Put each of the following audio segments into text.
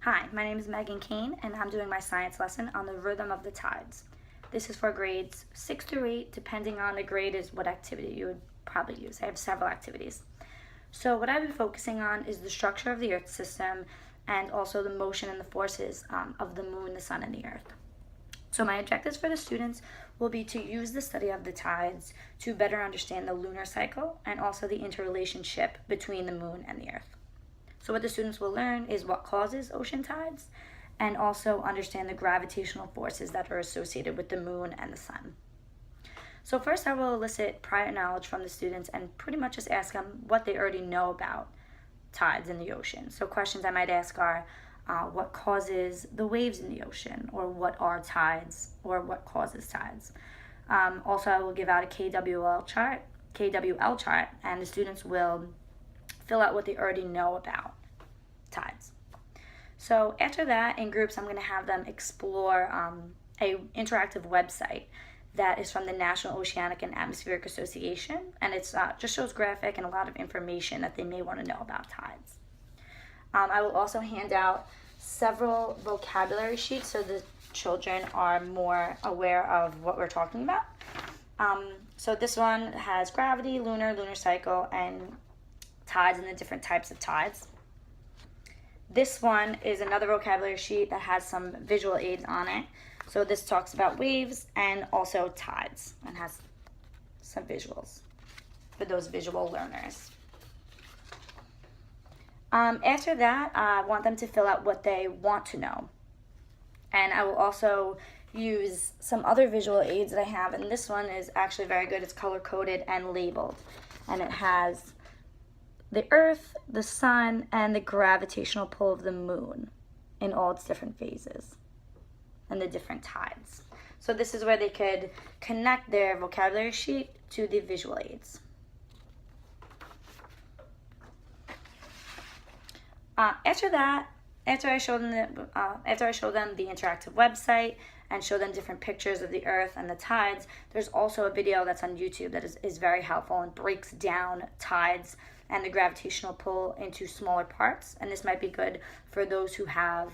Hi, my name is Megan Kane, and I'm doing my science lesson on the rhythm of the tides. This is for grades 6 through 8, depending on the grade is what activity you would probably use. I have several activities. So what I've been focusing on is the structure of the Earth system and also the motion and the forces of the moon, the sun, and the Earth. So my objectives for the students will be to use the study of the tides to better understand the lunar cycle and also the interrelationship between the moon and the Earth. So what the students will learn is what causes ocean tides and also understand the gravitational forces that are associated with the moon and the sun. So first I will elicit prior knowledge from the students and pretty much just ask them what they already know about tides in the ocean. So questions I might ask are, what causes the waves in the ocean, or what are tides, or what causes tides. Also I will give out a KWL chart, and the students will fill out what they already know about tides. So after that, in groups, I'm going to have them explore a interactive website that is from the National Oceanic and Atmospheric Association, and it just shows graphic and a lot of information that they may want to know about tides. I will also hand out several vocabulary sheets so the children are more aware of what we're talking about. So this one has gravity, lunar cycle, and tides and the different types of tides. This one is another vocabulary sheet that has some visual aids on it. So this talks about waves and also tides and has some visuals for those visual learners. After that, I want them to fill out what they want to know. And I will also use some other visual aids that I have, and this one is actually very good. It's color-coded and labeled, and it has the Earth, the sun, and the gravitational pull of the moon in all its different phases and the different tides. So this is where they could connect their vocabulary sheet to the visual aids. After I show them the interactive website and show them different pictures of the Earth and the tides, there's also a video that's on YouTube that is very helpful and breaks down tides and the gravitational pull into smaller parts. And this might be good for those who have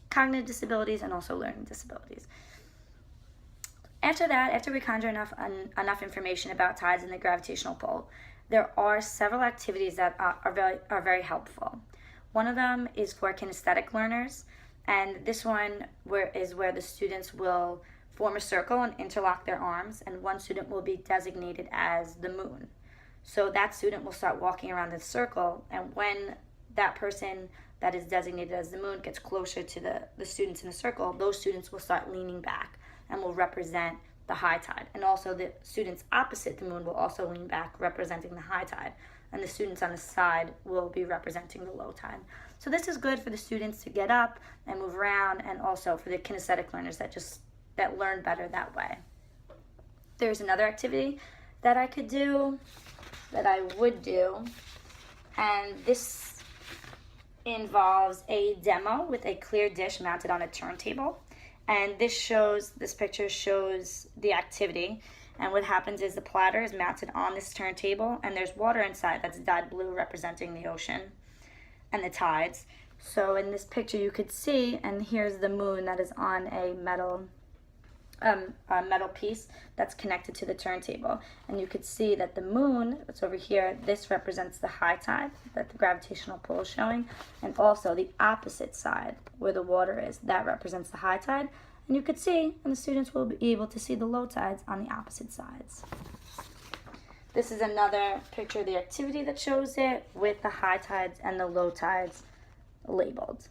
cognitive disabilities and also learning disabilities. After that, after we conjure enough information about tides and the gravitational pull, there are several activities that are very helpful. One of them is for kinesthetic learners, and this one is where the students will form a circle and interlock their arms, and one student will be designated as the moon. So that student will start walking around the circle, and when that person that is designated as the moon gets closer to the students in the circle, those students will start leaning back and will represent the high tide. And also the students opposite the moon will also lean back, representing the high tide. And the students on the side will be representing the low tide. So this is good for the students to get up and move around, and also for the kinesthetic learners that learn better that way. There's another activity that I would do, and this involves a demo with a clear dish mounted on a turntable. And this picture shows the activity. And what happens is the platter is mounted on this turntable, and there's water inside that's dyed blue, representing the ocean and the tides. So in this picture you could see, and here's the moon that is on a metal piece that's connected to the turntable. And you could see that the moon that's over here, this represents the high tide that the gravitational pull is showing, and also the opposite side where the water is, that represents the high tide. And you could see, and the students will be able to see the low tides on the opposite sides. This is another picture of the activity that shows it with the high tides and the low tides labeled.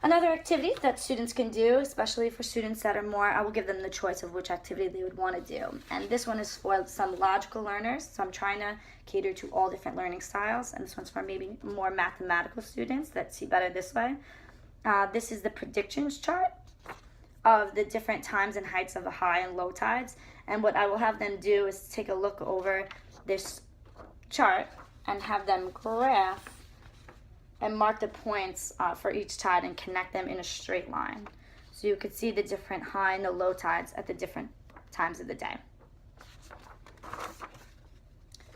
Another activity that students can do, especially for students that are more, I will give them the choice of which activity they would want to do. And this one is for some logical learners, so I'm trying to cater to all different learning styles. And this one's for maybe more mathematical students that see better this way. This is the predictions chart of the different times and heights of the high and low tides. And what I will have them do is take a look over this chart and have them graph and mark the points for each tide and connect them in a straight line. So you could see the different high and the low tides at the different times of the day.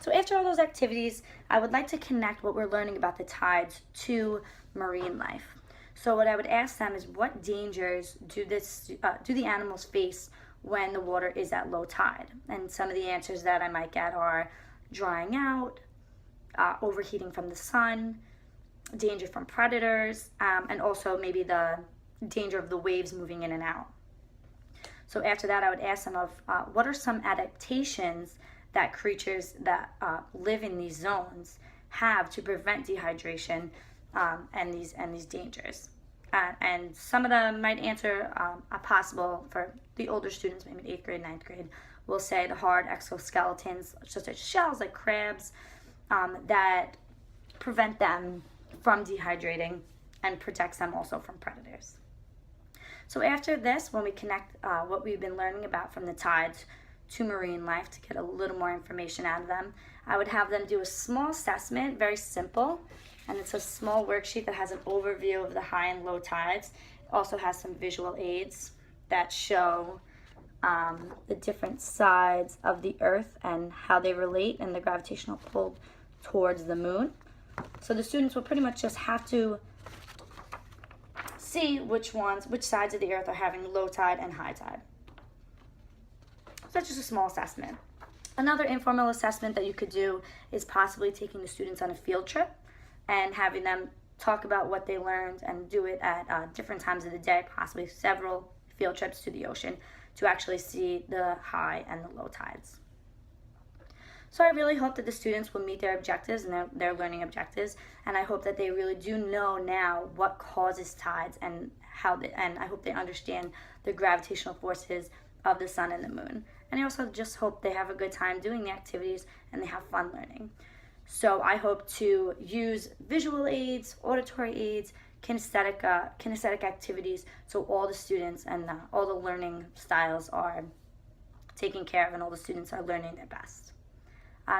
So after all those activities, I would like to connect what we're learning about the tides to marine life. So what I would ask them is, what dangers do the animals face when the water is at low tide? And some of the answers that I might get are drying out, overheating from the sun, danger from predators, and also maybe the danger of the waves moving in and out. So after that, I would ask them of what are some adaptations that creatures that live in these zones have to prevent dehydration and these dangers. And some of them might answer a possible, for the older students, maybe 8th grade, 9th grade, will say the hard exoskeletons, such as shells like crabs, that prevent them from dehydrating and protects them also from predators. So after this, when we connect what we've been learning about from the tides to marine life to get a little more information out of them, I would have them do a small assessment, very simple, and it's a small worksheet that has an overview of the high and low tides. It also has some visual aids that show the different sides of the Earth and how they relate and the gravitational pull towards the moon. So the students will pretty much just have to see which sides of the Earth are having low tide and high tide. So that's just a small assessment. Another informal assessment that you could do is possibly taking the students on a field trip and having them talk about what they learned and do it at different times of the day, possibly several field trips to the ocean to actually see the high and the low tides. So I really hope that the students will meet their objectives and their learning objectives, and I hope that they really do know now what causes tides and and I hope they understand the gravitational forces of the sun and the moon. And I also just hope they have a good time doing the activities and they have fun learning. So I hope to use visual aids, auditory aids, kinesthetic activities, so all the students and all the learning styles are taken care of and all the students are learning their best.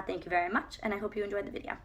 Thank you very much, and I hope you enjoyed the video.